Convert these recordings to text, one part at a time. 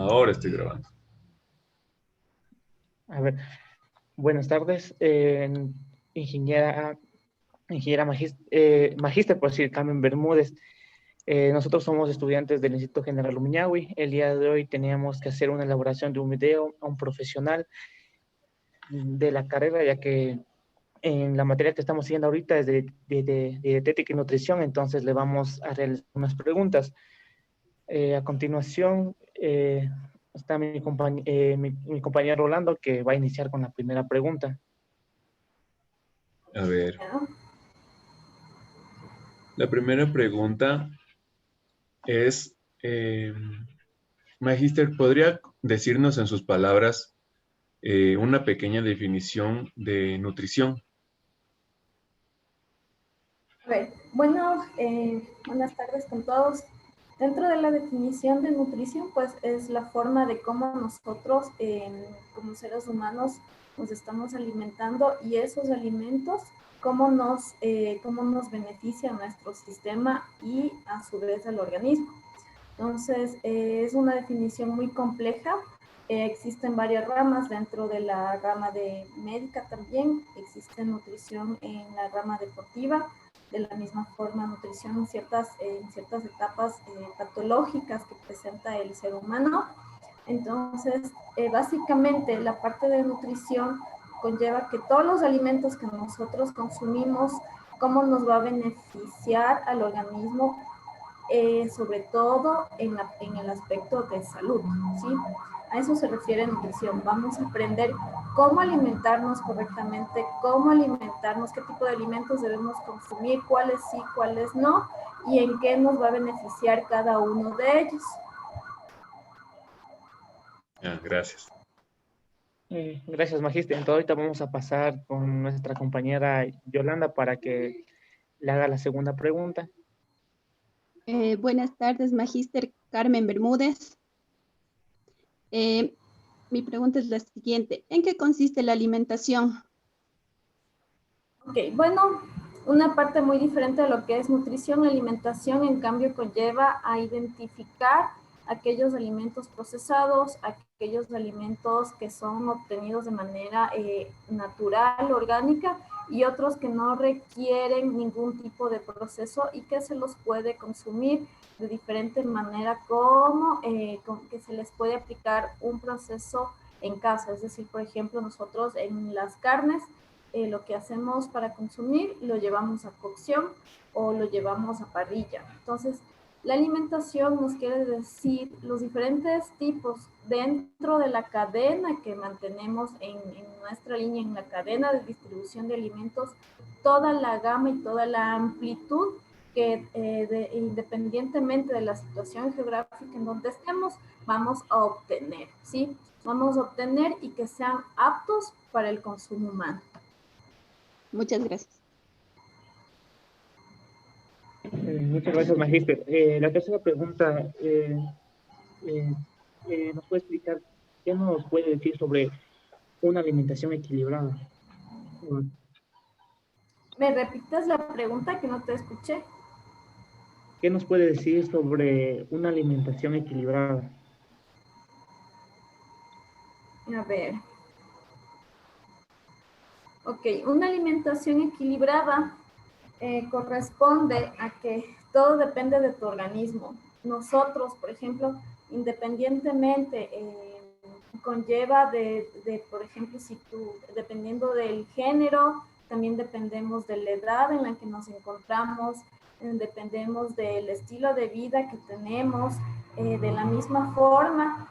Ahora estoy grabando. A ver, buenas tardes, ingeniera, magíster, por decir, Carmen Bermúdez. Nosotros somos estudiantes del Instituto General Lumiñahui. El día de hoy teníamos que hacer una elaboración de un video a un profesional de la carrera, ya que en la materia que estamos siguiendo ahorita es de dietética y nutrición, entonces le vamos a realizar unas preguntas. A continuación, está mi compañero Rolando, que va a iniciar con la primera pregunta. A ver, la primera pregunta es, Magíster, ¿podría decirnos en sus palabras una pequeña definición de nutrición? A ver, bueno, buenas tardes con todos. Dentro de la definición de nutrición, pues es la forma de cómo nosotros, como seres humanos, nos estamos alimentando y esos alimentos, cómo nos beneficia a nuestro sistema y a su vez al organismo. Entonces, es una definición muy compleja. Existen varias ramas dentro de la rama de médica también. Existe nutrición en la rama deportiva, de la misma forma nutrición en ciertas etapas patológicas que presenta el ser humano. Entonces, básicamente la parte de nutrición conlleva que todos los alimentos que nosotros consumimos, cómo nos va a beneficiar al organismo, sobre todo en el aspecto de salud, ¿sí? A eso se refiere nutrición. Vamos a aprender cómo alimentarnos correctamente, cómo alimentarnos, qué tipo de alimentos debemos consumir, cuáles sí, cuáles no, y en qué nos va a beneficiar cada uno de ellos. Gracias. Gracias, Magíster. Entonces, ahorita vamos a pasar con nuestra compañera Yolanda para que le haga la segunda pregunta. Buenas tardes, Magíster Carmen Bermúdez. Mi pregunta es la siguiente. ¿En qué consiste la alimentación? Ok, bueno, una parte muy diferente de lo que es nutrición, alimentación, en cambio, conlleva a identificar aquellos alimentos procesados, aquellos alimentos que son obtenidos de manera natural, orgánica, y otros que no requieren ningún tipo de proceso y que se los puede consumir de diferente manera, como que se les puede aplicar un proceso en casa. Es decir, por ejemplo, nosotros en las carnes, lo que hacemos para consumir lo llevamos a cocción o lo llevamos a parrilla. Entonces, la alimentación nos quiere decir los diferentes tipos dentro de la cadena que mantenemos en nuestra línea, en la cadena de distribución de alimentos, toda la gama y toda la amplitud que independientemente de la situación geográfica en donde estemos, vamos a obtener, ¿sí? Vamos a obtener y que sean aptos para el consumo humano. Muchas gracias. Muchas gracias, Magíster. La tercera pregunta, eh, ¿nos puede explicar qué nos puede decir sobre una alimentación equilibrada? ¿Me repites la pregunta que no te escuché? ¿Qué nos puede decir sobre una alimentación equilibrada? A ver. Ok, una alimentación equilibrada corresponde a que todo depende de tu organismo. Nosotros, por ejemplo, independientemente, conlleva por ejemplo, si tú, dependiendo del género, también dependemos de la edad en la que nos encontramos, dependemos del estilo de vida que tenemos, de la misma forma,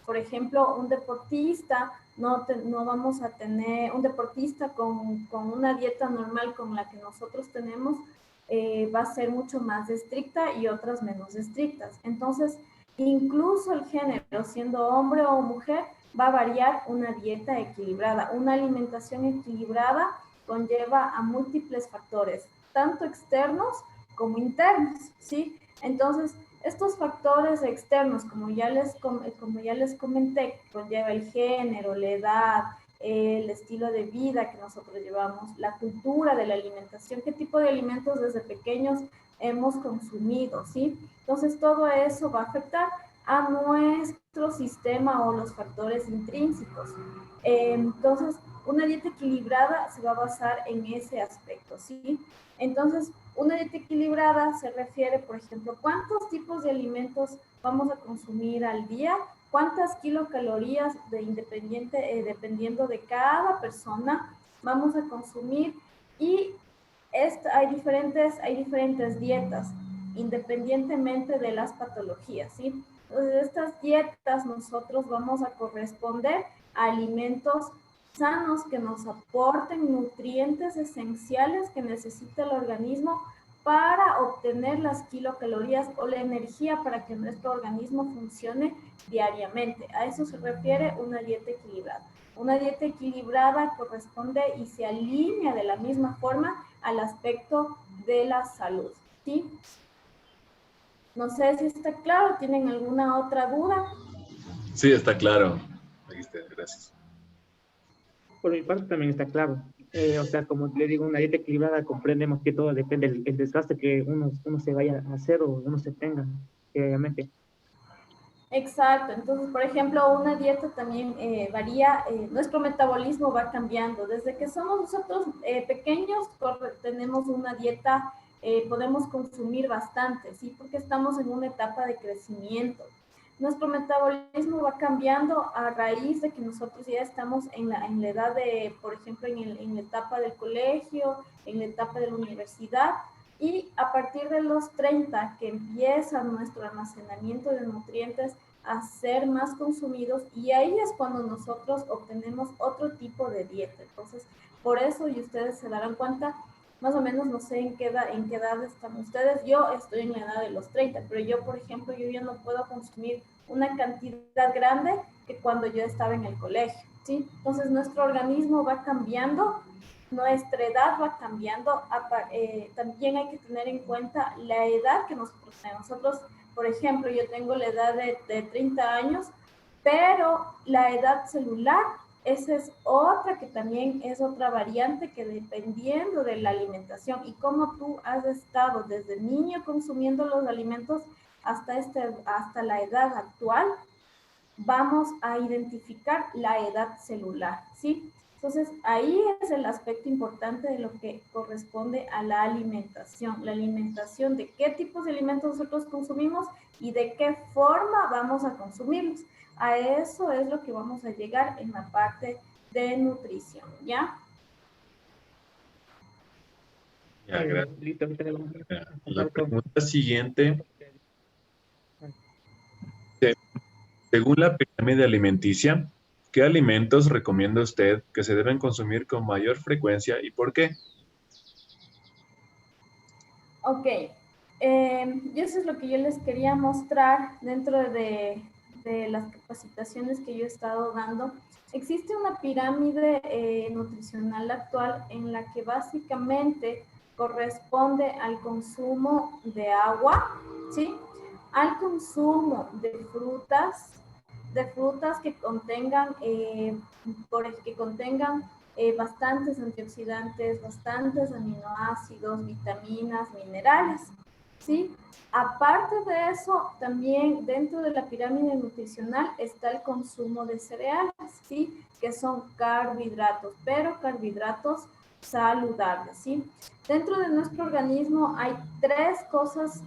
por ejemplo, un deportista, no vamos a tener un deportista con una dieta normal como la que nosotros tenemos, va a ser mucho más estricta y otras menos estrictas. Entonces, incluso el género, siendo hombre o mujer, va a variar una dieta equilibrada. Una alimentación equilibrada conlleva a múltiples factores, tanto externos como internos, ¿sí? Entonces, estos factores externos, como ya les comenté, conlleva el género, la edad, el estilo de vida que nosotros llevamos, la cultura de la alimentación, qué tipo de alimentos desde pequeños hemos consumido, ¿sí? Entonces, todo eso va a afectar a nuestro sistema o los factores intrínsecos. Entonces, una dieta equilibrada se va a basar en ese aspecto, ¿sí? Entonces, una dieta equilibrada se refiere, por ejemplo, cuántos tipos de alimentos vamos a consumir al día, cuántas kilocalorías dependiendo de cada persona vamos a consumir, y hay diferentes dietas independientemente de las patologías, ¿sí? Entonces, estas dietas nosotros vamos a corresponder a alimentos sanos que nos aporten nutrientes esenciales que necesita el organismo para obtener las kilocalorías o la energía para que nuestro organismo funcione diariamente. A eso se refiere una dieta equilibrada. Una dieta equilibrada corresponde y se alinea de la misma forma al aspecto de la salud, ¿sí? No sé si está claro, ¿tienen alguna otra duda? Sí, está claro. Gracias. Por mi parte también está claro. O sea, como le digo, una dieta equilibrada comprendemos que todo depende del desgaste que uno se vaya a hacer o uno se tenga diariamente. Exacto, entonces, por ejemplo, una dieta también varía, nuestro metabolismo va cambiando. Desde que somos nosotros pequeños, tenemos una dieta, podemos consumir bastante, ¿sí? Porque estamos en una etapa de crecimiento. Nuestro metabolismo va cambiando a raíz de que nosotros ya estamos en la edad de, por ejemplo, en la etapa del colegio, en la etapa de la universidad, y a partir de los 30, que empieza nuestro almacenamiento de nutrientes a ser más consumidos, y ahí es cuando nosotros obtenemos otro tipo de dieta. Entonces, por eso, y ustedes se darán cuenta, más o menos, no sé en qué edad están ustedes. Yo estoy en la edad de los 30, pero yo, por ejemplo, yo ya no puedo consumir una cantidad grande que cuando yo estaba en el colegio, ¿sí? Entonces, nuestro organismo va cambiando, nuestra edad va cambiando. También hay que tener en cuenta la edad que nosotros tenemos. Nosotros, por ejemplo, yo tengo la edad de 30 años, pero la edad celular, esa es otra que también es otra variante que dependiendo de la alimentación y cómo tú has estado desde niño consumiendo los alimentos hasta la edad actual, vamos a identificar la edad celular, ¿sí? Entonces, ahí es el aspecto importante de lo que corresponde a la alimentación de qué tipos de alimentos nosotros consumimos y de qué forma vamos a consumirlos. A eso es lo que vamos a llegar en la parte de nutrición, ¿ya? Ya, gracias. Listo, La pregunta siguiente, según la pirámide alimenticia, ¿qué alimentos recomienda usted que se deben consumir con mayor frecuencia y por qué? Ok, y eso es lo que yo les quería mostrar dentro de las capacitaciones que yo he estado dando. Existe una pirámide nutricional actual en la que básicamente corresponde al consumo de agua, ¿sí? Al consumo de frutas que contengan, bastantes antioxidantes, bastantes aminoácidos, vitaminas, minerales, ¿sí? Aparte de eso, también dentro de la pirámide nutricional está el consumo de cereales, ¿sí? Que son carbohidratos, pero carbohidratos saludables, ¿sí? Dentro de nuestro organismo hay tres cosas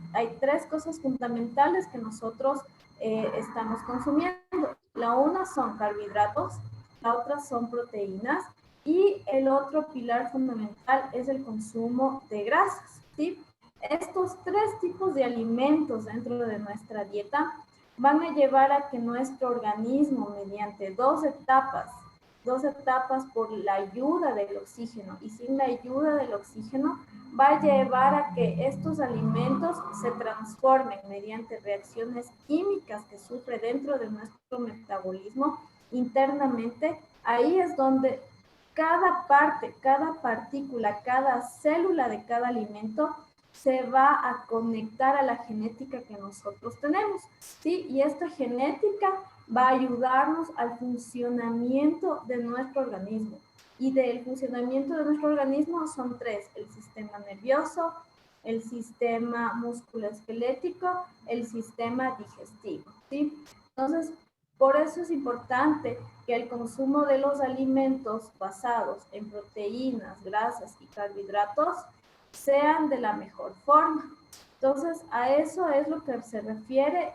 fundamentales que nosotros estamos consumiendo. La una son carbohidratos, la otra son proteínas, y el otro pilar fundamental es el consumo de grasas, ¿sí? Estos tres tipos de alimentos dentro de nuestra dieta van a llevar a que nuestro organismo, mediante dos etapas por la ayuda del oxígeno y sin la ayuda del oxígeno, va a llevar a que estos alimentos se transformen mediante reacciones químicas que sufre dentro de nuestro metabolismo internamente. Ahí es donde cada parte, cada partícula, cada célula de cada alimento se va a conectar a la genética que nosotros tenemos, ¿sí? Y esta genética va a ayudarnos al funcionamiento de nuestro organismo. Y del funcionamiento de nuestro organismo son tres: el sistema nervioso, el sistema musculoesquelético, el sistema digestivo, ¿sí? Entonces, por eso es importante que el consumo de los alimentos basados en proteínas, grasas y carbohidratos sean de la mejor forma. Entonces, a eso es lo que se refiere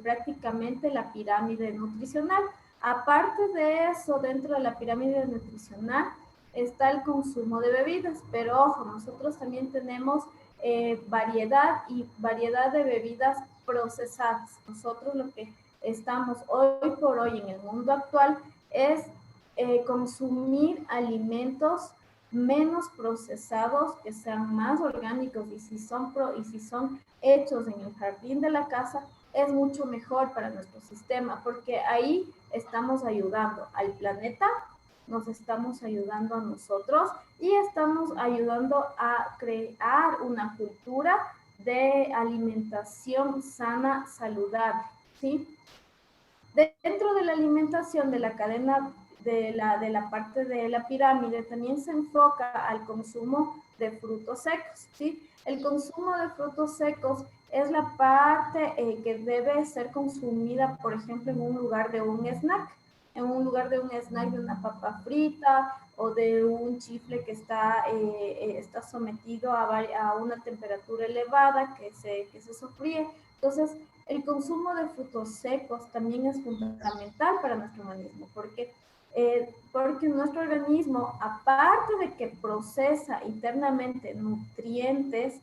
prácticamente la pirámide nutricional. Aparte de eso, dentro de la pirámide nutricional está el consumo de bebidas, pero ojo, nosotros también tenemos variedad de bebidas procesadas. Nosotros lo que estamos hoy por hoy en el mundo actual es consumir alimentos menos procesados, que sean más orgánicos, y si son hechos en el jardín de la casa, es mucho mejor para nuestro sistema, porque ahí estamos ayudando al planeta, nos estamos ayudando a nosotros y estamos ayudando a crear una cultura de alimentación sana, saludable, ¿sí? Dentro de la alimentación de la cadena de la parte de la pirámide también se enfoca al consumo de frutos secos, ¿sí? El consumo de frutos secos es la parte que debe ser consumida, por ejemplo, en un lugar de un snack, de una papa frita o de un chifle que está sometido a una temperatura elevada que se sofríe. Entonces, el consumo de frutos secos también es fundamental para nuestro organismo, porque nuestro organismo, aparte de que procesa internamente nutrientes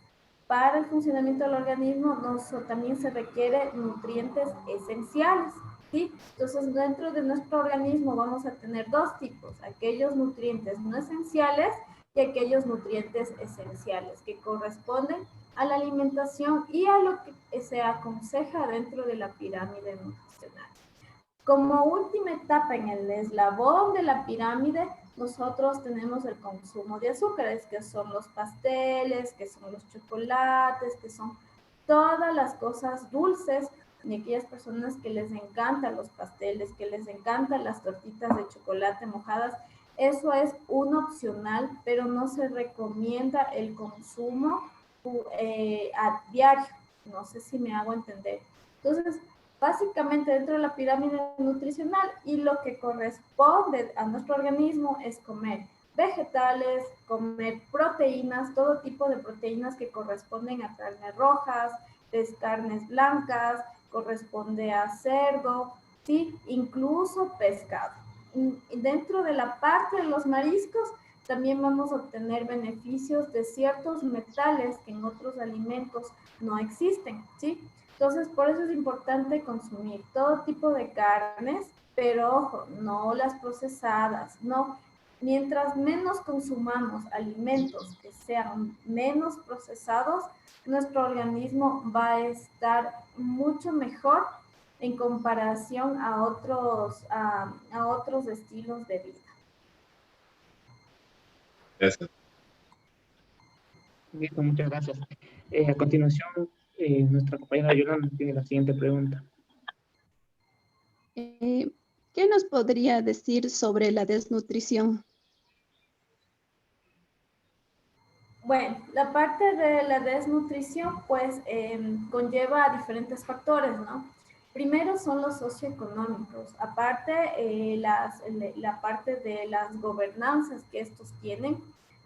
para el funcionamiento del organismo, también se requiere nutrientes esenciales, ¿sí? Entonces, dentro de nuestro organismo vamos a tener dos tipos, aquellos nutrientes no esenciales y aquellos nutrientes esenciales que corresponden a la alimentación y a lo que se aconseja dentro de la pirámide nutricional. Como última etapa en el eslabón de la pirámide, nosotros tenemos el consumo de azúcares, que son los pasteles, que son los chocolates, que son todas las cosas dulces, y aquellas personas que les encantan los pasteles, que les encantan las tortitas de chocolate mojadas. Eso es un opcional, pero no se recomienda el consumo a diario. No sé si me hago entender. Entonces, básicamente dentro de la pirámide nutricional, y lo que corresponde a nuestro organismo es comer vegetales, comer proteínas, todo tipo de proteínas que corresponden a carnes rojas, carnes blancas, corresponde a cerdo, ¿sí? Incluso pescado. Y dentro de la parte de los mariscos, también vamos a obtener beneficios de ciertos metales que en otros alimentos no existen, ¿sí? Entonces, por eso es importante consumir todo tipo de carnes, pero ojo, no las procesadas, no. Mientras menos consumamos alimentos que sean menos procesados, nuestro organismo va a estar mucho mejor en comparación a otros estilos de vida. Gracias. Listo, muchas gracias. A continuación, nuestra compañera Yolanda tiene la siguiente pregunta. ¿Qué nos podría decir sobre la desnutrición? Bueno, la parte de la desnutrición pues conlleva diferentes factores, ¿no? Primero son los socioeconómicos, aparte la parte de las gobernanzas que estos tienen,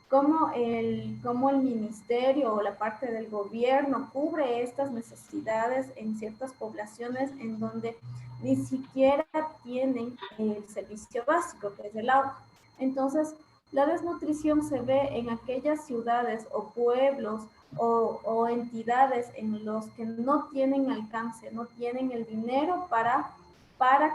cómo el ministerio o la parte del gobierno cubre estas necesidades en ciertas poblaciones en donde ni siquiera tienen el servicio básico, que es el agua. Entonces, la desnutrición se ve en aquellas ciudades o pueblos o entidades en los que no tienen alcance, no tienen el dinero para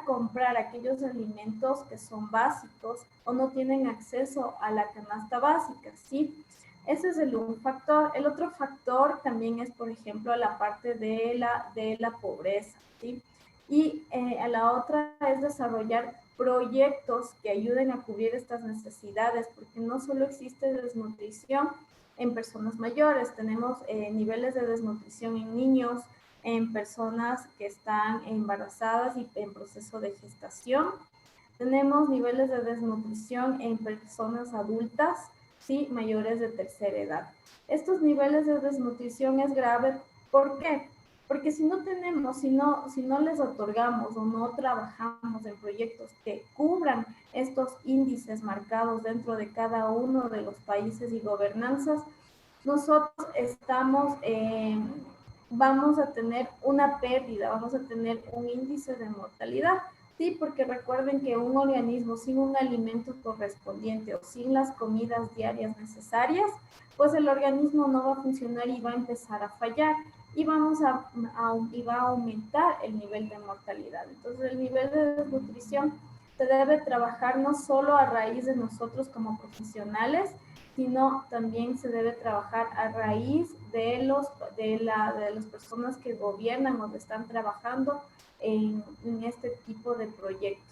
comprar aquellos alimentos que son básicos o no tienen acceso a la canasta básica, ¿sí? Ese es un factor. El otro factor también es, por ejemplo, la parte de la pobreza, ¿sí? Y a la otra es desarrollar proyectos que ayuden a cubrir estas necesidades, porque no solo existe desnutrición en personas mayores, tenemos niveles de desnutrición en niños, en personas que están embarazadas y en proceso de gestación. Tenemos niveles de desnutrición en personas adultas, ¿sí? Mayores de tercera edad. Estos niveles de desnutrición es grave. ¿Por qué? Porque si no tenemos, si no les otorgamos o no trabajamos en proyectos que cubran estos índices marcados dentro de cada uno de los países y gobernanzas, nosotros vamos a tener una pérdida, vamos a tener un índice de mortalidad. Sí, porque recuerden que un organismo sin un alimento correspondiente o sin las comidas diarias necesarias, pues el organismo no va a funcionar y va a empezar a fallar y va a aumentar el nivel de mortalidad. Entonces, el nivel de desnutrición se debe trabajar no solo a raíz de nosotros como profesionales, sino también se debe trabajar a raíz de las personas que gobiernan o que están trabajando en este tipo de proyectos.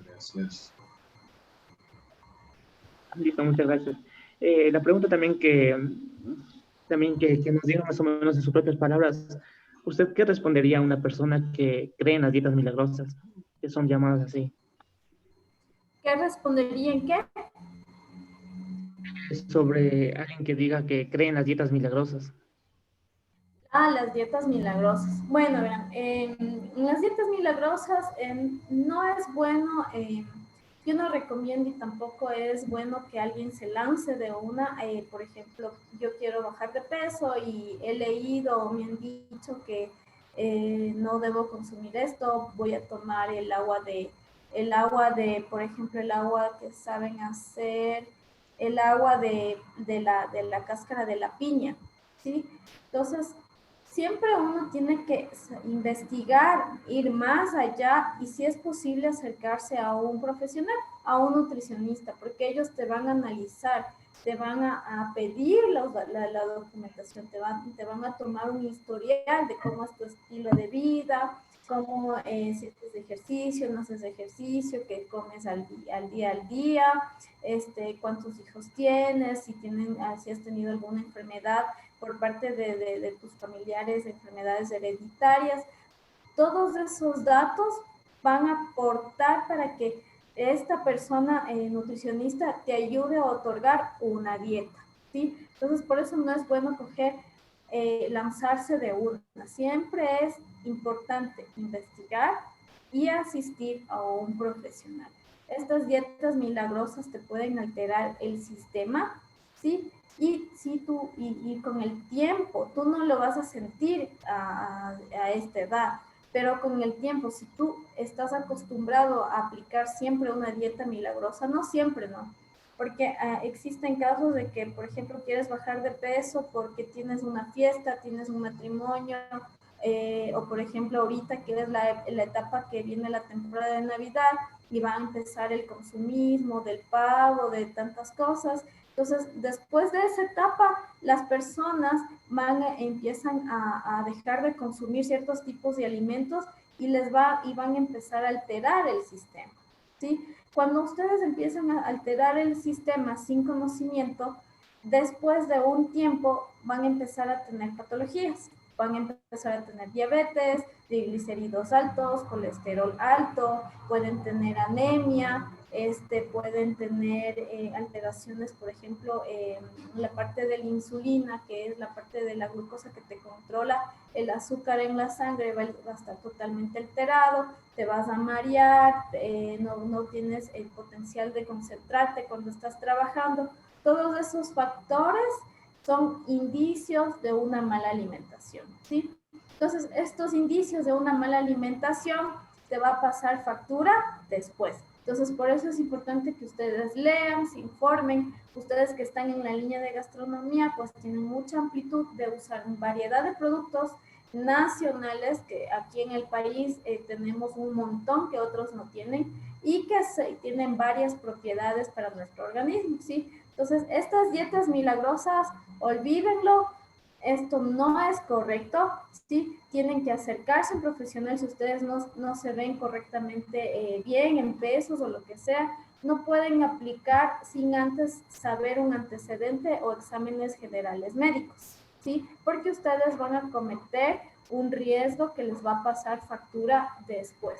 Gracias. Listo, muchas gracias. La pregunta también que nos diga más o menos en sus propias palabras, ¿usted qué respondería a una persona que cree en las dietas milagrosas, que son llamadas así? ¿Qué respondería en qué? Es sobre alguien que diga que cree en las dietas milagrosas. Las dietas milagrosas. Bueno, vean, las dietas milagrosas no es bueno, yo no recomiendo y tampoco es bueno que alguien se lance de una, por ejemplo, yo quiero bajar de peso y he leído o me han dicho que no debo consumir esto, voy a tomar el agua por ejemplo, el agua que saben hacer, el agua de la cáscara de la piña, ¿sí? Entonces, siempre uno tiene que investigar, ir más allá y si es posible acercarse a un profesional, a un nutricionista, porque ellos te van a analizar, te van a pedir la documentación, te van a tomar un historial de cómo es tu estilo de vida, cómo si haces ejercicio, no haces ejercicio, qué comes al día, cuántos hijos tienes, si has tenido alguna enfermedad por parte de tus familiares, enfermedades hereditarias. Todos esos datos van a aportar para que esta persona nutricionista te ayude a otorgar una dieta, ¿sí? Entonces, por eso no es bueno lanzarse de una. Siempre es importante investigar y asistir a un profesional. Estas dietas milagrosas te pueden alterar el sistema, ¿sí? Y con el tiempo, tú no lo vas a sentir a esta edad, pero con el tiempo, si tú estás acostumbrado a aplicar siempre una dieta milagrosa, no siempre, ¿no? Porque existen casos de que, por ejemplo, quieres bajar de peso porque tienes una fiesta, tienes un matrimonio, o por ejemplo ahorita que es la etapa que viene la temporada de Navidad y va a empezar el consumismo del pavo, de tantas cosas. Entonces, después de esa etapa, las personas empiezan a dejar de consumir ciertos tipos de alimentos y van a empezar a alterar el sistema, ¿sí? Cuando ustedes empiezan a alterar el sistema sin conocimiento, después de un tiempo van a empezar a tener patologías, van a empezar a tener diabetes, triglicéridos altos, colesterol alto, pueden tener anemia, pueden tener alteraciones, por ejemplo, la parte de la insulina, que es la parte de la glucosa que te controla el azúcar en la sangre, va a estar totalmente alterado, te vas a marear, no tienes el potencial de concentrarte cuando estás trabajando. Todos esos factores son indicios de una mala alimentación, ¿sí? Entonces, estos indicios de una mala alimentación te va a pasar factura después. Entonces, por eso es importante que ustedes lean, se informen. Ustedes que están en la línea de gastronomía, pues tienen mucha amplitud de usar variedad de productos nacionales, que aquí en el país tenemos un montón que otros no tienen y que tienen varias propiedades para nuestro organismo, ¿sí? Entonces, estas dietas milagrosas, olvídenlo, esto no es correcto, ¿sí? Tienen que acercarse a un profesional si ustedes no se ven correctamente bien en pesos o lo que sea. No pueden aplicar sin antes saber un antecedente o exámenes generales médicos, ¿sí? Porque ustedes van a cometer un riesgo que les va a pasar factura después.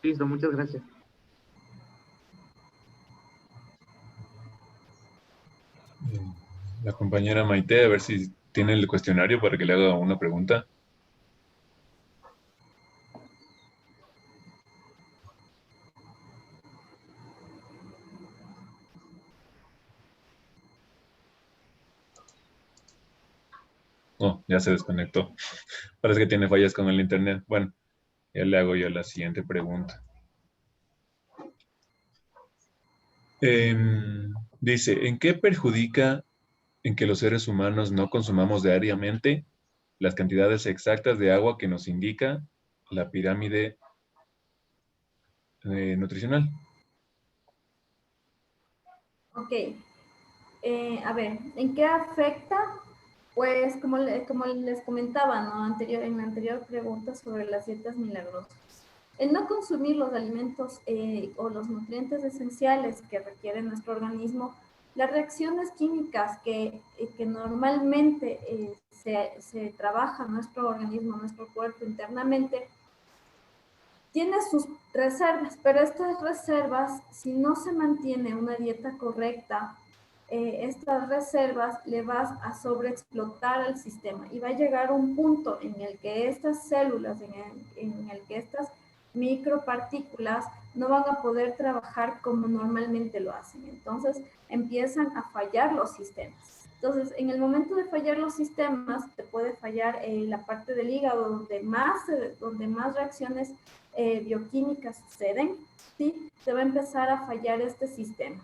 Listo, muchas gracias. La compañera Maite, a ver si tiene el cuestionario para que le haga una pregunta. Oh, ya se desconectó. Parece que tiene fallas con el internet. Bueno, ya le hago yo la siguiente pregunta. Dice, ¿en qué perjudica en que los seres humanos no consumamos diariamente las cantidades exactas de agua que nos indica la pirámide nutricional? Ok, a ver, ¿en qué afecta? Pues como les comentaba, ¿no? En la anterior pregunta sobre las dietas milagrosas. El no consumir los alimentos o los nutrientes esenciales que requiere nuestro organismo, las reacciones químicas que normalmente se trabaja en nuestro organismo, nuestro cuerpo internamente, tiene sus reservas, pero estas reservas, si no se mantiene una dieta correcta, estas reservas le vas a sobreexplotar al sistema y va a llegar un punto en el que estas células, en el que estas micropartículas no van a poder trabajar como normalmente lo hacen. Entonces empiezan a fallar los sistemas. Entonces, en el momento de fallar los sistemas, te puede fallar la parte del hígado donde más reacciones bioquímicas suceden, ¿sí? Se va a empezar a fallar este sistema.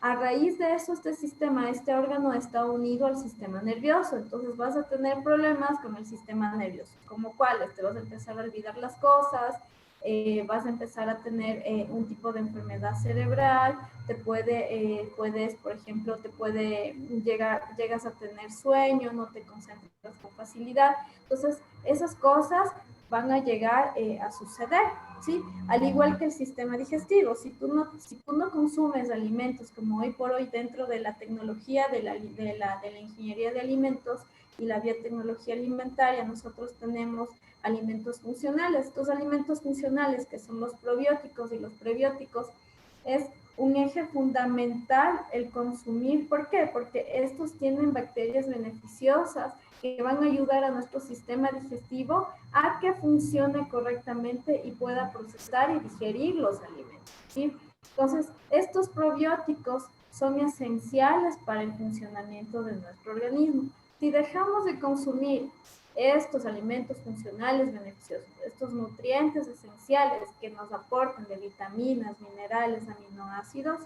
A raíz de eso, este órgano está unido al sistema nervioso, entonces vas a tener problemas con el sistema nervioso, como cuáles, te vas a empezar a olvidar las cosas, vas a empezar a tener un tipo de enfermedad cerebral, puedes, por ejemplo, llegas a tener sueño, no te concentras con facilidad, entonces esas cosas van a llegar a suceder, ¿sí? Al igual que el sistema digestivo, si tú no consumes alimentos como hoy por hoy dentro de la tecnología de la ingeniería de alimentos y la biotecnología alimentaria, nosotros tenemos alimentos funcionales. Estos alimentos funcionales, que son los probióticos y los prebióticos, es un eje fundamental el consumir. ¿Por qué? Porque estos tienen bacterias beneficiosas que van a ayudar a nuestro sistema digestivo a que funcione correctamente y pueda procesar y digerir los alimentos, ¿sí? Entonces, estos probióticos son esenciales para el funcionamiento de nuestro organismo. Si dejamos de consumir estos alimentos funcionales beneficiosos, estos nutrientes esenciales que nos aportan de vitaminas, minerales, aminoácidos,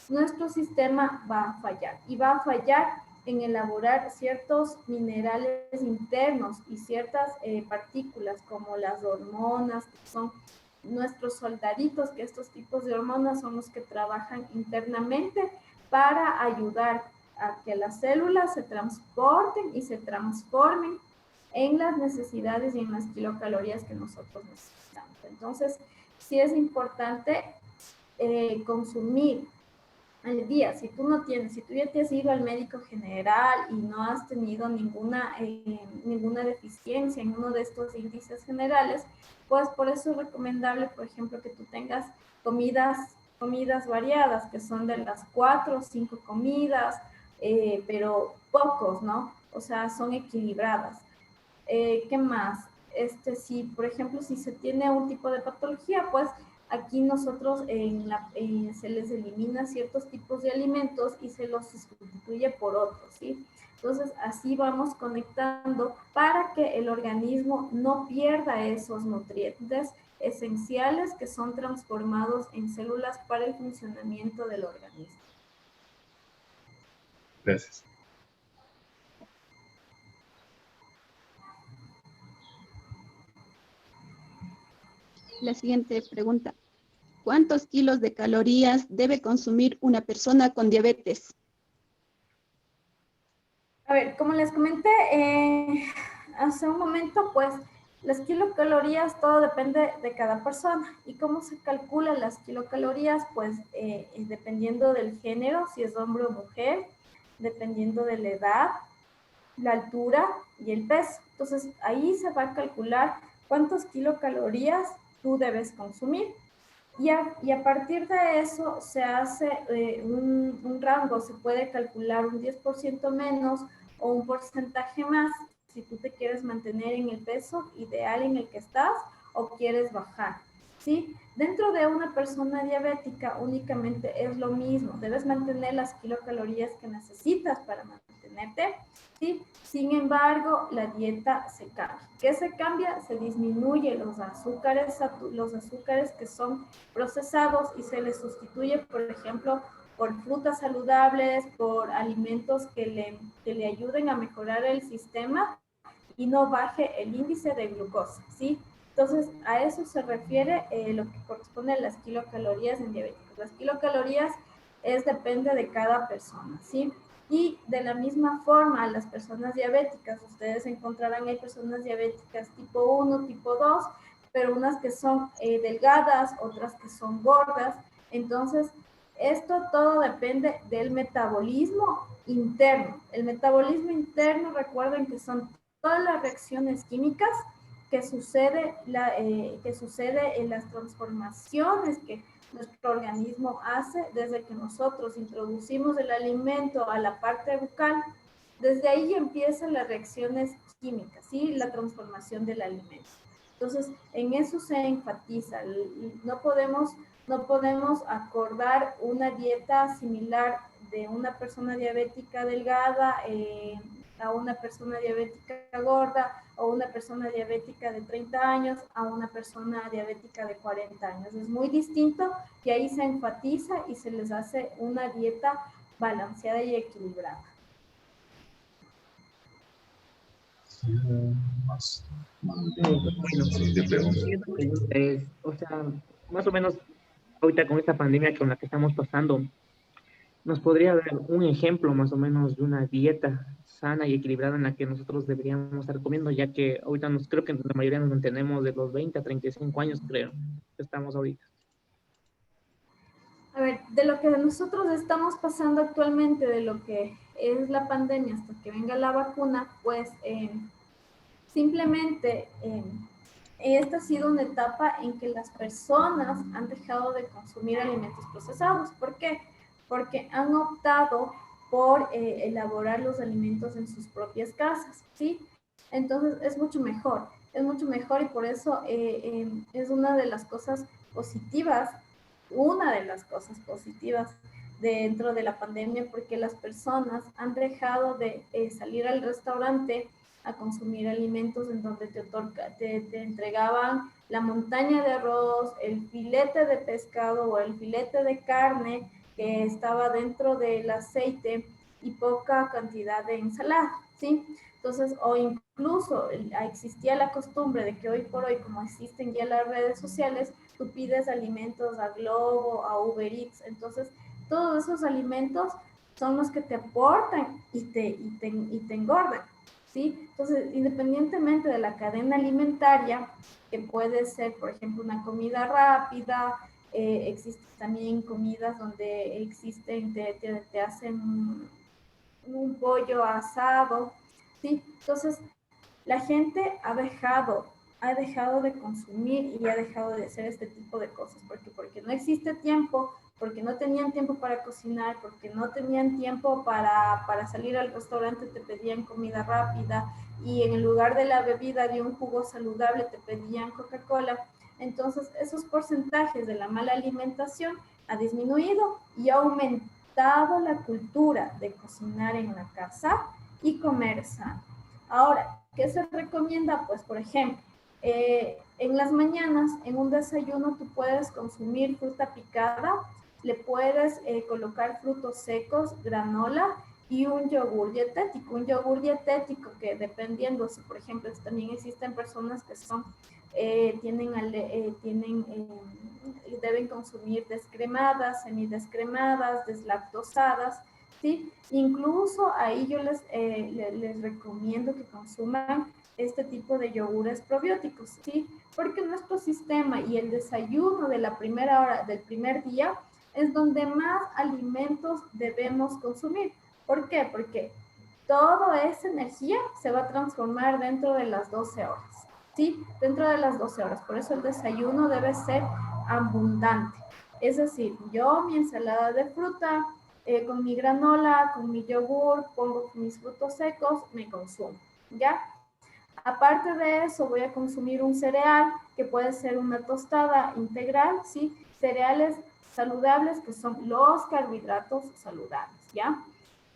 nuestro sistema va a fallar y va a fallar en elaborar ciertos minerales internos y ciertas partículas como las hormonas, que son nuestros soldaditos, que estos tipos de hormonas son los que trabajan internamente para ayudar a que las células se transporten y se transformen en las necesidades y en las kilocalorías que nosotros necesitamos. Entonces, sí es importante consumir al día. Si tú ya te has ido al médico general y no has tenido ninguna deficiencia en uno de estos índices generales, pues por eso es recomendable, por ejemplo, que tú tengas comidas variadas, que son de las 4 o 5 comidas, pero pocos, ¿no? O sea, son equilibradas. ¿Qué más? Si, por ejemplo, si se tiene un tipo de patología, pues aquí nosotros se les elimina ciertos tipos de alimentos y se los sustituye por otros, ¿sí? Entonces, así vamos conectando para que el organismo no pierda esos nutrientes esenciales que son transformados en células para el funcionamiento del organismo. Gracias. La siguiente pregunta. ¿Cuántos kilos de calorías debe consumir una persona con diabetes? A ver, como les comenté hace un momento, pues las kilocalorías, todo depende de cada persona. ¿Y cómo se calculan las kilocalorías? Pues dependiendo del género, si es hombre o mujer, dependiendo de la edad, la altura y el peso. Entonces, ahí se va a calcular cuántas kilocalorías tú debes consumir. Y a partir de eso se hace un rango, se puede calcular un 10% menos o un porcentaje más si tú te quieres mantener en el peso ideal en el que estás o quieres bajar, ¿sí? Dentro de una persona diabética únicamente es lo mismo, debes mantener las kilocalorías que necesitas para mantenerte, ¿sí? Sin embargo, la dieta se cambia. ¿Qué se cambia? Se disminuye los azúcares que son procesados y se les sustituye, por ejemplo, por frutas saludables, por alimentos que le ayuden a mejorar el sistema y no baje el índice de glucosa, ¿sí? Entonces, a eso se refiere lo que corresponde a las kilocalorías en diabéticos. Las kilocalorías depende de cada persona, ¿sí? Y de la misma forma, las personas diabéticas, ustedes encontrarán, hay personas diabéticas tipo 1, tipo 2, pero unas que son delgadas, otras que son gordas. Entonces, esto todo depende del metabolismo interno. El metabolismo interno, recuerden que son todas las reacciones químicas que sucede en las transformaciones que nuestro organismo hace desde que nosotros introducimos el alimento a la parte bucal. Desde ahí empiezan las reacciones químicas, ¿sí? La transformación del alimento. Entonces, en eso se enfatiza. No podemos acordar una dieta similar de una persona diabética delgada a una persona diabética gorda o una persona diabética de 30 años a una persona diabética de 40 años. Es muy distinto y ahí se enfatiza y se les hace una dieta balanceada y equilibrada. Bueno, Siguiente pregunta. la siguiente pregunta es, o sea, más o menos ahorita con esta pandemia con la que estamos pasando, ¿nos podría dar un ejemplo más o menos de una dieta sana y equilibrada en la que nosotros deberíamos estar comiendo, ya que ahorita creo que la mayoría nos mantenemos de los 20 a 35 años, creo, que estamos ahorita? A ver, de lo que nosotros estamos pasando actualmente, de lo que es la pandemia hasta que venga la vacuna, pues simplemente esta ha sido una etapa en que las personas han dejado de consumir alimentos procesados. ¿Por qué? Porque han optado por elaborar los alimentos en sus propias casas, ¿sí? Entonces es mucho mejor y por eso es una de las cosas positivas dentro de la pandemia, porque las personas han dejado de salir al restaurante a consumir alimentos en donde te entregaban la montaña de arroz, el filete de pescado o el filete de carne que estaba dentro del aceite y poca cantidad de ensalada, ¿sí? Entonces, o incluso existía la costumbre de que hoy por hoy, como existen ya las redes sociales, tú pides alimentos a Globo, a Uber Eats, entonces todos esos alimentos son los que te aportan y te engordan, ¿sí? Entonces, independientemente de la cadena alimentaria, que puede ser, por ejemplo, una comida rápida, existen también comidas donde te hacen un pollo asado, ¿sí? Entonces, la gente ha dejado de consumir y ha dejado de hacer este tipo de cosas. Porque no existe tiempo, porque no tenían tiempo para cocinar, porque no tenían tiempo para salir al restaurante, te pedían comida rápida y en lugar de la bebida de un jugo saludable te pedían Coca-Cola. Entonces, esos porcentajes de la mala alimentación ha disminuido y ha aumentado la cultura de cocinar en la casa y comer sano. Ahora, ¿qué se recomienda? Pues, por ejemplo, en las mañanas, en un desayuno, tú puedes consumir fruta picada, le puedes colocar frutos secos, granola y un yogur dietético. Un yogur dietético que dependiendo, si por ejemplo también existen personas que deben consumir descremadas, semidescremadas, deslactosadas, ¿sí? Incluso ahí yo les recomiendo que consuman este tipo de yogures probióticos, ¿sí? Porque nuestro sistema y el desayuno de la primera hora del primer día es donde más alimentos debemos consumir. ¿Por qué? Porque toda esa energía se va a transformar dentro de las 12 horas, ¿sí? Dentro de las 12 horas. Por eso el desayuno debe ser abundante. Es decir, yo mi ensalada de fruta, con mi granola, con mi yogur, pongo mis frutos secos, me consumo, ¿ya? Aparte de eso, voy a consumir un cereal, que puede ser una tostada integral, ¿sí? Cereales saludables, que son los carbohidratos saludables, ¿ya?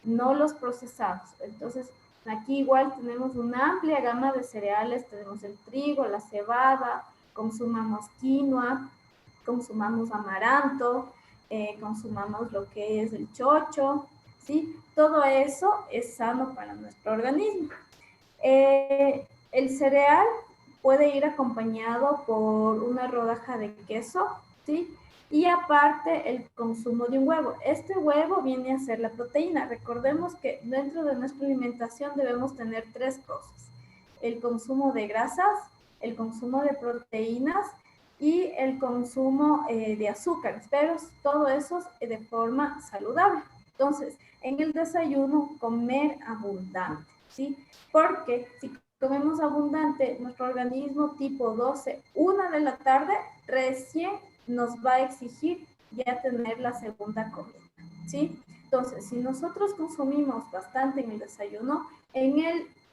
No los procesados. Entonces, aquí igual tenemos una amplia gama de cereales, tenemos el trigo, la cebada, consumamos quinoa, consumamos amaranto, consumamos lo que es el chocho, ¿sí? Todo eso es sano para nuestro organismo. El cereal puede ir acompañado por una rodaja de queso, ¿sí? Y aparte el consumo de un huevo. Este huevo viene a ser la proteína. Recordemos que dentro de nuestra alimentación debemos tener tres cosas: el consumo de grasas, el consumo de proteínas y el consumo de azúcares, pero todo eso de forma saludable. Entonces, en el desayuno, comer abundante, ¿sí? Porque si comemos abundante, nuestro organismo tipo 12, 1 de la tarde, recién nos va a exigir ya tener la segunda comida, ¿sí? Entonces, si nosotros consumimos bastante en el desayuno,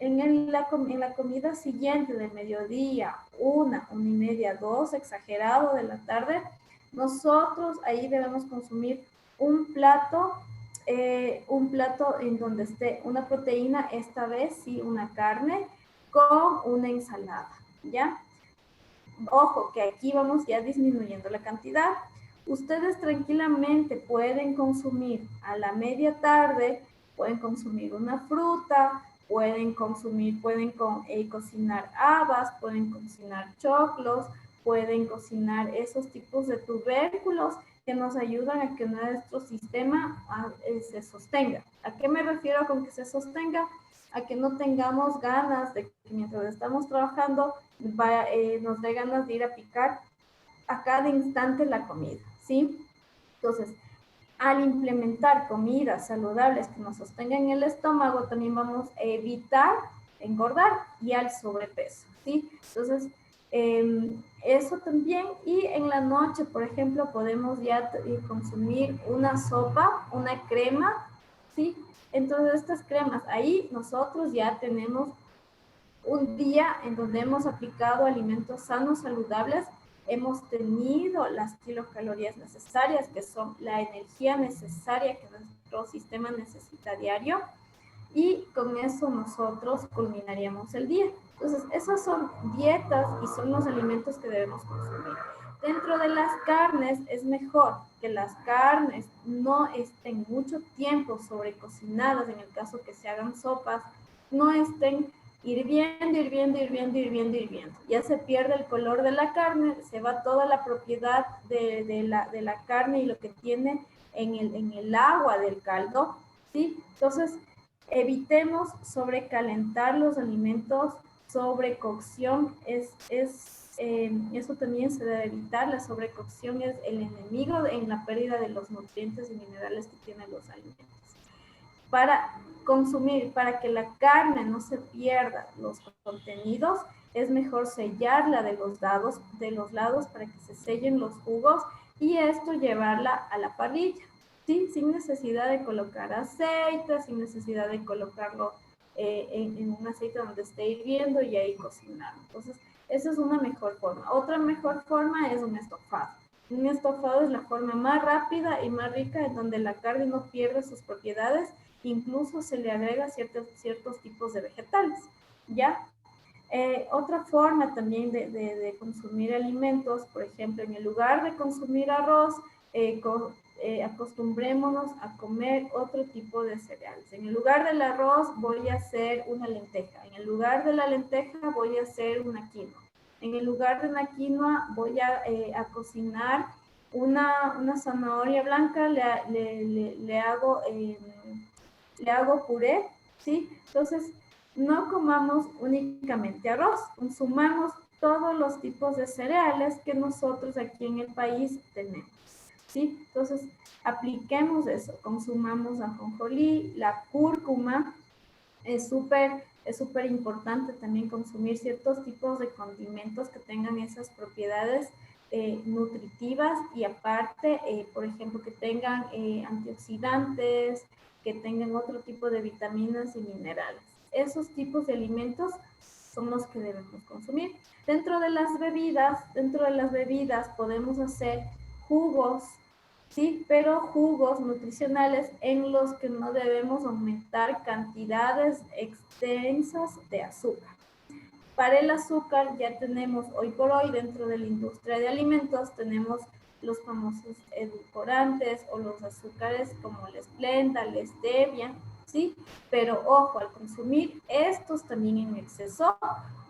en la comida siguiente del mediodía, 1:30, 2, exagerado de la tarde, nosotros ahí debemos consumir un plato en donde esté una proteína, esta vez sí una carne, con una ensalada, ¿ya? Ojo, que aquí vamos ya disminuyendo la cantidad. Ustedes tranquilamente pueden consumir a la media tarde, pueden consumir una fruta, pueden cocinar habas, pueden cocinar choclos, pueden cocinar esos tipos de tubérculos que nos ayudan a que nuestro sistema se sostenga. ¿A qué me refiero con que se sostenga? A que no tengamos ganas de que mientras estamos trabajando nos dé ganas de ir a picar a cada instante la comida, ¿sí? Entonces, al implementar comidas saludables que nos sostengan el estómago, también vamos a evitar engordar y al sobrepeso, ¿sí? Entonces, eso también. Y en la noche, por ejemplo, podemos ya consumir una sopa, una crema, ¿sí? Entonces, estas cremas, ahí nosotros ya tenemos un día en donde hemos aplicado alimentos sanos, saludables, hemos tenido las kilocalorías necesarias, que son la energía necesaria que nuestro sistema necesita diario, y con eso nosotros culminaríamos el día. Entonces, esas son dietas y son los alimentos que debemos consumir. Dentro de las carnes, es mejor que las carnes no estén mucho tiempo sobrecocinadas, en el caso que se hagan sopas, no estén hirviendo. Ya se pierde el color de la carne, se va toda la propiedad de la carne y lo que tiene en el agua del caldo, ¿sí? Entonces, evitemos sobrecalentar los alimentos, sobrecocción eso también se debe evitar. La sobrecocción es el enemigo en la pérdida de los nutrientes y minerales que tienen los alimentos. Para consumir, para que la carne no se pierda los contenidos, es mejor sellarla de los lados para que se sellen los jugos, y esto llevarla a la parrilla, ¿sí? Sin necesidad de colocar aceite, sin necesidad de colocarlo en un aceite donde esté hirviendo y ahí cocinarlo. Entonces, esa es una mejor forma. Otra mejor forma es un estofado. Un estofado es la forma más rápida y más rica, en donde la carne no pierde sus propiedades, incluso se le agrega ciertos tipos de vegetales, ¿ya? Otra forma también de consumir alimentos, por ejemplo, en el lugar de consumir arroz, acostumbrémonos a comer otro tipo de cereales. En el lugar del arroz voy a hacer una lenteja, en el lugar de la lenteja voy a hacer una quinoa, en el lugar de una quinoa voy a cocinar una zanahoria blanca, le hago puré, ¿sí? Entonces, no comamos únicamente arroz, consumamos todos los tipos de cereales que nosotros aquí en el país tenemos, ¿sí? Entonces, apliquemos eso, consumamos ajonjolí, la cúrcuma, es súper importante también consumir ciertos tipos de condimentos que tengan esas propiedades nutritivas y aparte, por ejemplo, que tengan antioxidantes, que tengan otro tipo de vitaminas y minerales. Esos tipos de alimentos son los que debemos consumir. Dentro de las bebidas podemos hacer jugos, sí, pero jugos nutricionales en los que no debemos aumentar cantidades extensas de azúcar. Para el azúcar ya tenemos hoy por hoy dentro de la industria de alimentos, tenemos los famosos edulcorantes o los azúcares como la esplenda, la stevia, ¿sí? Pero ojo, al consumir estos también en exceso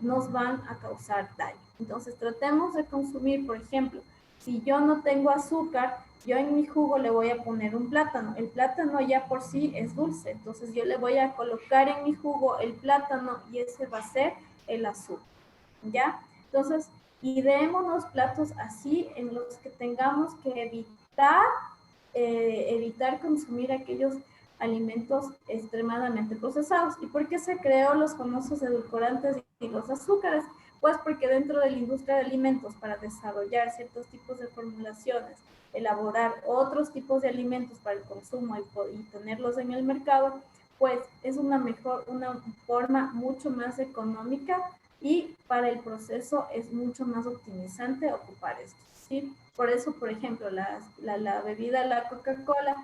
nos van a causar daño. Entonces tratemos de consumir, por ejemplo, si yo no tengo azúcar, yo en mi jugo le voy a poner un plátano. El plátano ya por sí es dulce, entonces yo le voy a colocar en mi jugo el plátano y ese va a ser el azúcar, ¿ya? Entonces, ideémonos platos así en los que tengamos que evitar consumir aquellos alimentos extremadamente procesados. ¿Y por qué se creó los famosos edulcorantes y los azúcares? Pues porque dentro de la industria de alimentos, para desarrollar ciertos tipos de formulaciones, elaborar otros tipos de alimentos para el consumo y tenerlos en el mercado, pues es una forma mucho más económica y para el proceso es mucho más optimizante ocupar esto, ¿sí? Por eso, por ejemplo, la bebida, la Coca-Cola,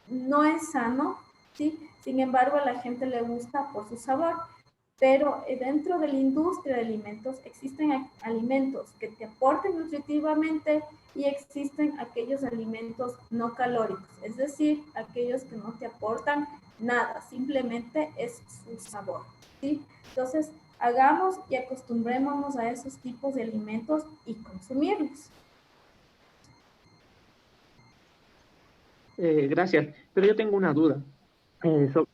no es sano, ¿sí? Sin embargo, a la gente le gusta por su sabor. Pero dentro de la industria de alimentos existen alimentos que te aporten nutritivamente y existen aquellos alimentos no calóricos, es decir, aquellos que no te aportan nada, simplemente es su sabor, ¿sí? Entonces, hagamos y acostumbrémonos a esos tipos de alimentos y consumirlos. Gracias, pero yo tengo una duda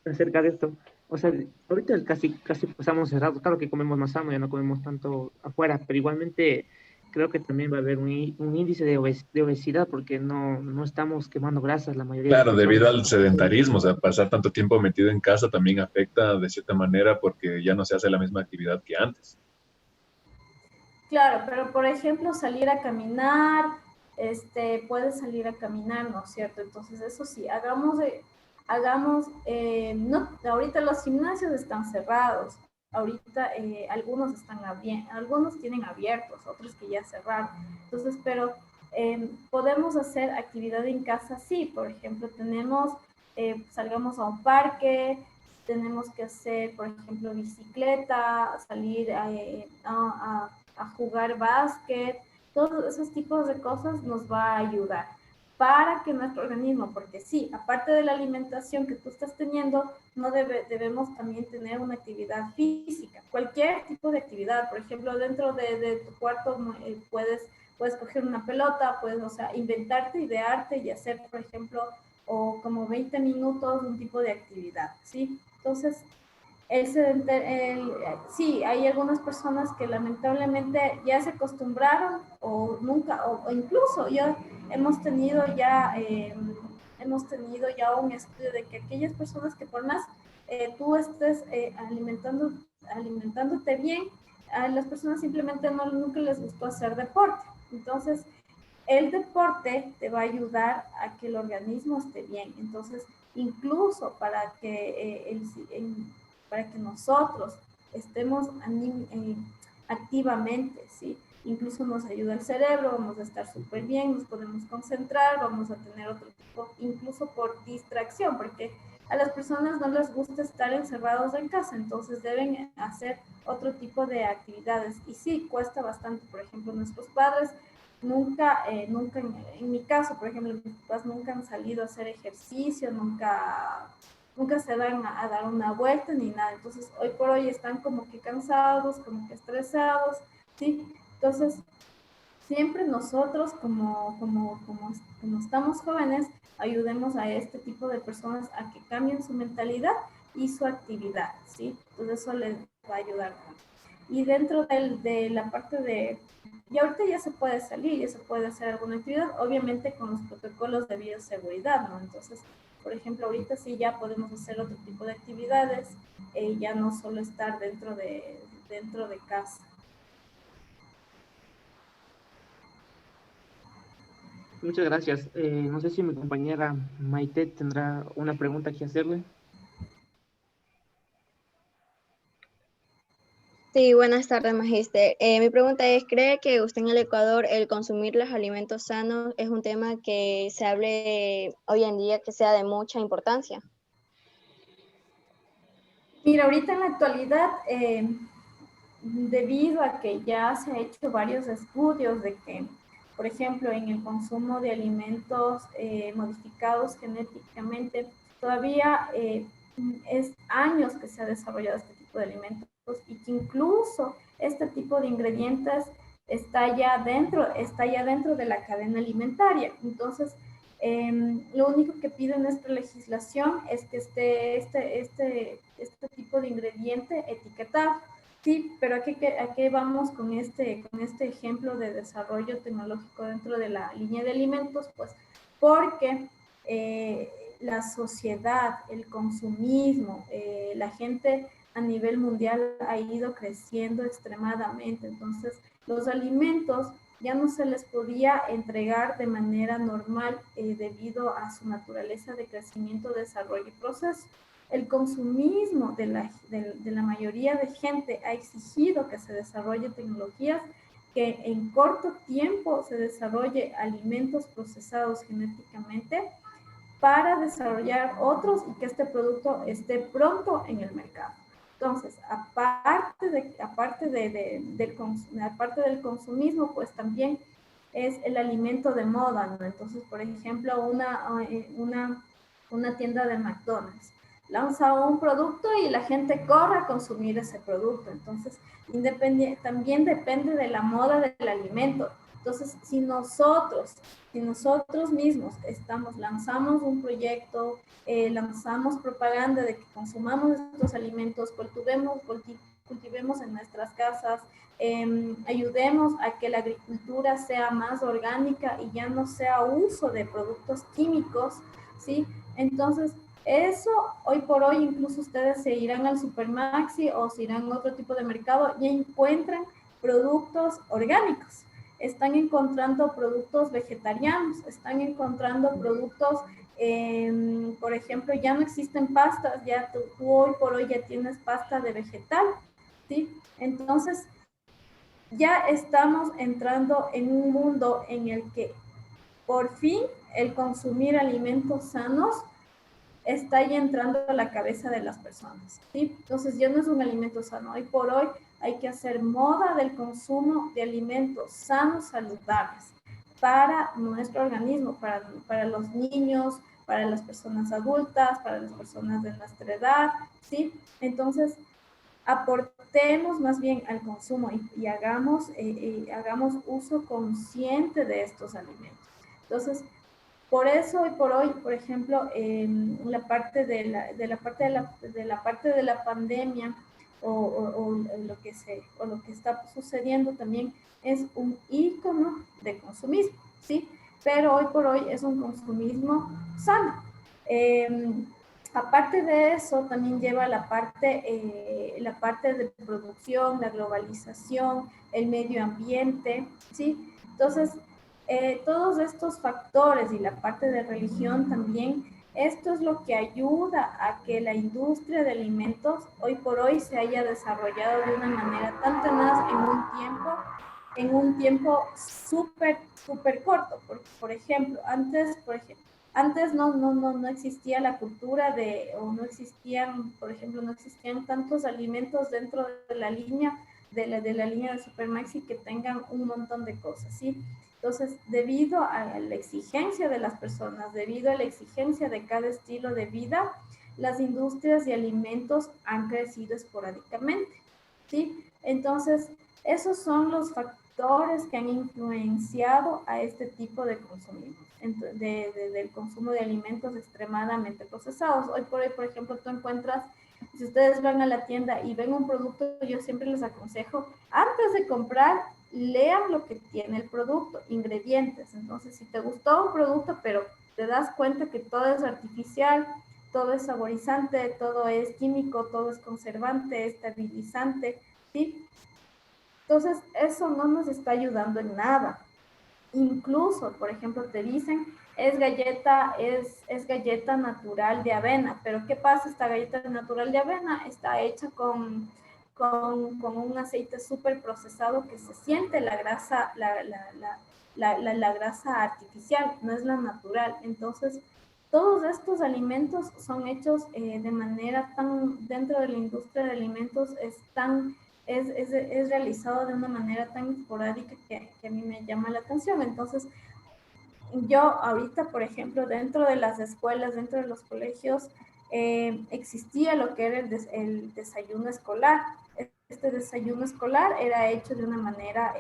acerca de esto. O sea, ahorita casi estamos cerrados. Claro que comemos más sano, ya no comemos tanto afuera, pero igualmente creo que también va a haber un índice de obesidad porque no estamos quemando grasas la mayoría de Claro, debido personas. al sedentarismo, o sea, pasar tanto tiempo metido en casa también afecta de cierta manera porque ya no se hace la misma actividad que antes. Claro, pero por ejemplo, salir a caminar, puedes salir a caminar, ¿no es cierto? Entonces, eso sí, no, ahorita los gimnasios están cerrados, ahorita algunos tienen abiertos, otros que ya cerraron. Entonces, pero podemos hacer actividad en casa, sí, por ejemplo, salgamos a un parque, tenemos que hacer, por ejemplo, bicicleta, salir a jugar básquet, todos esos tipos de cosas nos va a ayudar para que nuestro organismo, porque sí, aparte de la alimentación que tú estás teniendo, debemos también tener una actividad física, cualquier tipo de actividad, por ejemplo, dentro de tu cuarto puedes coger una pelota, puedes, o sea, inventarte, idearte y hacer, por ejemplo, o como 20 minutos un tipo de actividad, ¿sí? Entonces, sí, hay algunas personas que lamentablemente ya se acostumbraron o nunca, o incluso hemos tenido ya un estudio de que aquellas personas que por más tú estés alimentándote bien, a las personas simplemente nunca les gustó hacer deporte. Entonces, el deporte te va a ayudar a que el organismo esté bien. Entonces, incluso para que nosotros estemos activamente, ¿sí? Incluso nos ayuda el cerebro, vamos a estar súper bien, nos podemos concentrar, vamos a tener otro tipo, incluso por distracción, porque a las personas no les gusta estar encerrados en casa, entonces deben hacer otro tipo de actividades. Y sí, cuesta bastante, por ejemplo, nuestros padres nunca, en mi caso, por ejemplo, mis papás nunca han salido a hacer ejercicio, nunca se van a dar una vuelta ni nada. Entonces, hoy por hoy están como que cansados, como que estresados, ¿sí? Entonces, siempre nosotros, como estamos jóvenes, ayudemos a este tipo de personas a que cambien su mentalidad y su actividad, ¿sí? Entonces, eso les va a ayudar. Y dentro de la parte y ahorita ya se puede salir, ya se puede hacer alguna actividad, obviamente con los protocolos de bioseguridad, ¿no? Entonces, por ejemplo, ahorita sí ya podemos hacer otro tipo de actividades, ya no solo estar dentro de casa. Muchas gracias. No sé si mi compañera Maite tendrá una pregunta que hacerle. Sí, buenas tardes, Magíster. Mi pregunta es, ¿cree que usted en el Ecuador el consumir los alimentos sanos es un tema que se hable hoy en día, que sea de mucha importancia? Mira, ahorita en la actualidad, debido a que ya se ha hecho varios estudios de que, por ejemplo, en el consumo de alimentos modificados genéticamente, todavía es años que se ha desarrollado este tipo de alimentos y que incluso este tipo de ingredientes está ya dentro de la cadena alimentaria. Entonces, lo único que pide nuestra legislación es que esté este tipo de ingrediente etiquetado. Sí, pero ¿a qué vamos con este ejemplo de desarrollo tecnológico dentro de la línea de alimentos? Pues porque la sociedad, el consumismo, la gente a nivel mundial ha ido creciendo extremadamente. Entonces, los alimentos ya no se les podía entregar de manera normal debido a su naturaleza de crecimiento, desarrollo y proceso. El consumismo de la mayoría de gente ha exigido que se desarrolle tecnologías que en corto tiempo se desarrolle alimentos procesados genéticamente para desarrollar otros y que este producto esté pronto en el mercado. Entonces, aparte del consumismo, pues también es el alimento de moda, ¿no? Entonces, por ejemplo, una tienda de McDonald's lanza un producto y la gente corre a consumir ese producto. Entonces, también depende de la moda del alimento. Entonces, si nosotros mismos lanzamos un proyecto, lanzamos propaganda de que consumamos estos alimentos, cultivemos en nuestras casas, ayudemos a que la agricultura sea más orgánica y ya no sea uso de productos químicos, ¿sí? Entonces, eso, hoy por hoy, incluso ustedes se irán al Supermaxi o se irán a otro tipo de mercado y encuentran productos orgánicos. Están encontrando productos vegetarianos, están encontrando productos, por ejemplo, ya no existen pastas, ya tú hoy por hoy ya tienes pasta de vegetal, ¿sí? Entonces, ya estamos entrando en un mundo en el que por fin el consumir alimentos sanos está ya entrando a la cabeza de las personas, ¿sí? Entonces ya no es un alimento sano. Hoy por hoy hay que hacer moda del consumo de alimentos sanos, saludables, para nuestro organismo, para los niños, para las personas adultas, para las personas de nuestra edad, ¿sí? Entonces, aportemos más bien al consumo y hagamos uso consciente de estos alimentos. Entonces, por eso hoy por hoy, por ejemplo, la parte de la pandemia o lo que está sucediendo también es un ícono de consumismo, ¿sí? Pero hoy por hoy es un consumismo sano. Aparte de eso, también lleva la parte de producción, la globalización, el medio ambiente, ¿sí? Entonces, todos estos factores y la parte de religión también, esto es lo que ayuda a que la industria de alimentos hoy por hoy se haya desarrollado de una manera tan tenaz en un tiempo súper corto. Por ejemplo, antes no existía la cultura o no existían, por ejemplo, no existían tantos alimentos dentro de la línea de la línea de Supermaxi que tengan un montón de cosas, ¿sí? Entonces, debido a la exigencia de las personas, debido a la exigencia de cada estilo de vida, las industrias de alimentos han crecido esporádicamente, ¿sí? Entonces, esos son los factores que han influenciado a este tipo de consumismo, del consumo de alimentos extremadamente procesados. Hoy por hoy, por ejemplo, tú encuentras, si ustedes van a la tienda y ven un producto, yo siempre les aconsejo, antes de comprar, lean lo que tiene el producto, ingredientes. Entonces, si te gustó un producto, pero te das cuenta que todo es artificial, todo es saborizante, todo es químico, todo es conservante, estabilizante, ¿sí? Entonces, eso no nos está ayudando en nada. incluso, por ejemplo, te dicen, es galleta natural de avena, pero ¿qué pasa? Esta galleta natural de avena está hecha con un aceite súper procesado que se siente la grasa, la grasa artificial, no es la natural. Entonces, todos estos alimentos son hechos de manera tan, dentro de la industria de alimentos, es realizado de una manera tan esporádica que a mí me llama la atención. Entonces, yo ahorita, por ejemplo, dentro de las escuelas, dentro de los colegios, existía lo que era el desayuno escolar. Este desayuno escolar era hecho de una manera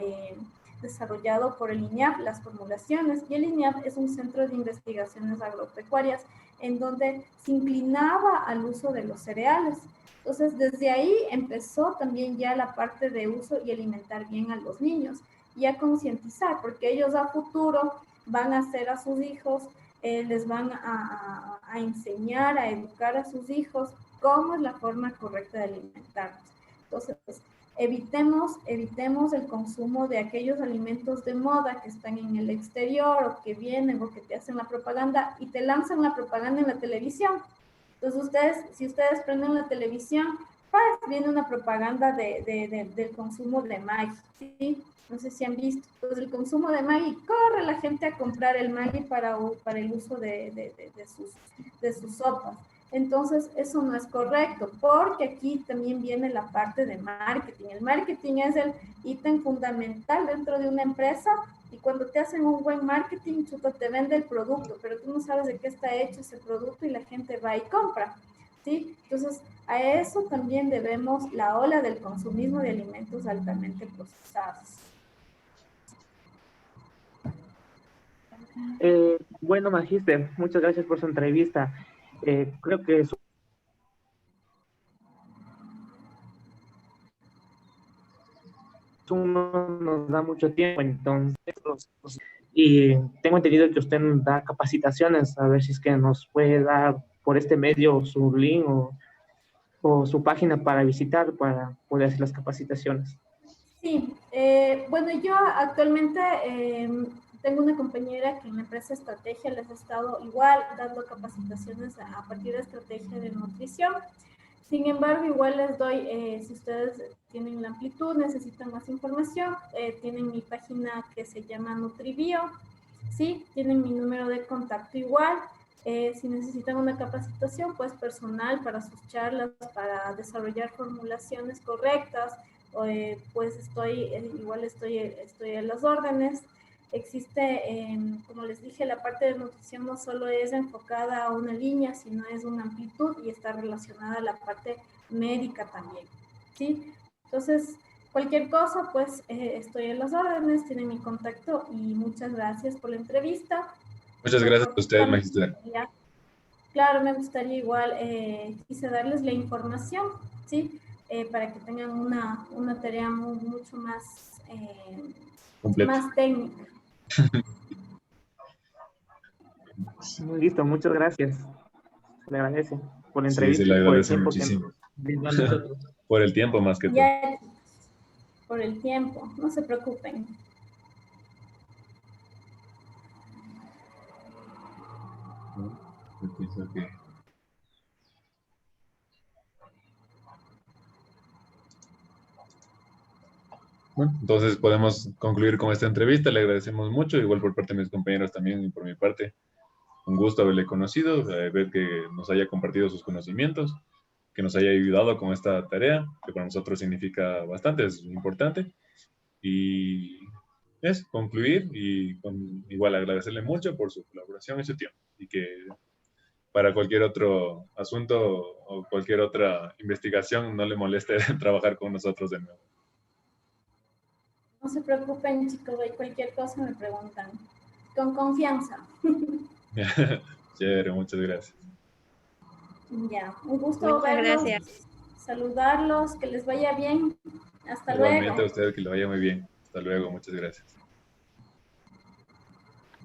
desarrollado por el INIAP, las formulaciones, y el INIAP es un centro de investigaciones agropecuarias en donde se inclinaba al uso de los cereales. Entonces, desde ahí empezó también ya la parte de uso y alimentar bien a los niños y a concientizar, porque ellos a futuro van a hacer a sus hijos, les van a enseñar, a educar a sus hijos cómo es la forma correcta de alimentarnos. Entonces, evitemos el consumo de aquellos alimentos de moda que están en el exterior o que vienen o que te hacen la propaganda y te lanzan la propaganda en la televisión. Entonces, si ustedes prenden la televisión, pues viene una propaganda del consumo de Maggi, ¿sí? No sé si han visto. Entonces, el consumo de Maggi, corre la gente a comprar el Maggi para el uso de sus sopas. Entonces, eso no es correcto, porque aquí también viene la parte de marketing. El marketing es el ítem fundamental dentro de una empresa y cuando te hacen un buen marketing, chuta, te vende el producto, pero tú no sabes de qué está hecho ese producto y la gente va y compra, ¿sí? Entonces, a eso también debemos la ola del consumismo de alimentos altamente procesados. Bueno, Magíster, muchas gracias por su entrevista. Creo que no nos da mucho tiempo, entonces, y tengo entendido que usted da capacitaciones, a ver si es que nos puede dar por este medio su link o su página para visitar, para poder hacer las capacitaciones. Sí, bueno, yo actualmente tengo una compañera que en la empresa Estrategia les ha estado igual dando capacitaciones a partir de estrategia de nutrición. Sin embargo, igual les doy, si ustedes tienen la amplitud, necesitan más información, tienen mi página que se llama Nutribio, ¿sí? Tienen mi número de contacto igual. Si necesitan una capacitación, pues personal para sus charlas, para desarrollar formulaciones correctas, pues igual estoy a las órdenes. Existe, como les dije, la parte de nutrición no solo es enfocada a una línea, sino es una amplitud y está relacionada a la parte médica también, ¿sí? Entonces, cualquier cosa, pues estoy a las órdenes, tienen mi contacto y muchas gracias por la entrevista. Muchas gracias a usted, Magíster. Claro, me gustaría igual, quise darles la información, ¿sí? Para que tengan una tarea mucho más, más técnica. Listo, muchas gracias. Se le agradece por la entrevista sí, se le y por el agradece tiempo muchísimo. que nos brindó a nosotros. Por el tiempo más que todo. Ya, por el tiempo, no se preocupen. Bueno, entonces podemos concluir con esta entrevista. Le agradecemos mucho, igual por parte de mis compañeros también y por mi parte. Un gusto haberle conocido, ver que nos haya compartido sus conocimientos, que nos haya ayudado con esta tarea, que para nosotros significa bastante, es importante. Y es concluir y igual agradecerle mucho por su colaboración y su tiempo. Y que para cualquier otro asunto o cualquier otra investigación no le moleste trabajar con nosotros de nuevo. No se preocupen, chicos, de cualquier cosa me preguntan. Con confianza. Chévere, muchas gracias. Ya, un gusto Muchas verlos, gracias. saludarlos, que les vaya bien. Hasta Igualmente luego. a usted, que le vaya muy bien. Hasta luego, muchas gracias.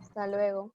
Hasta luego.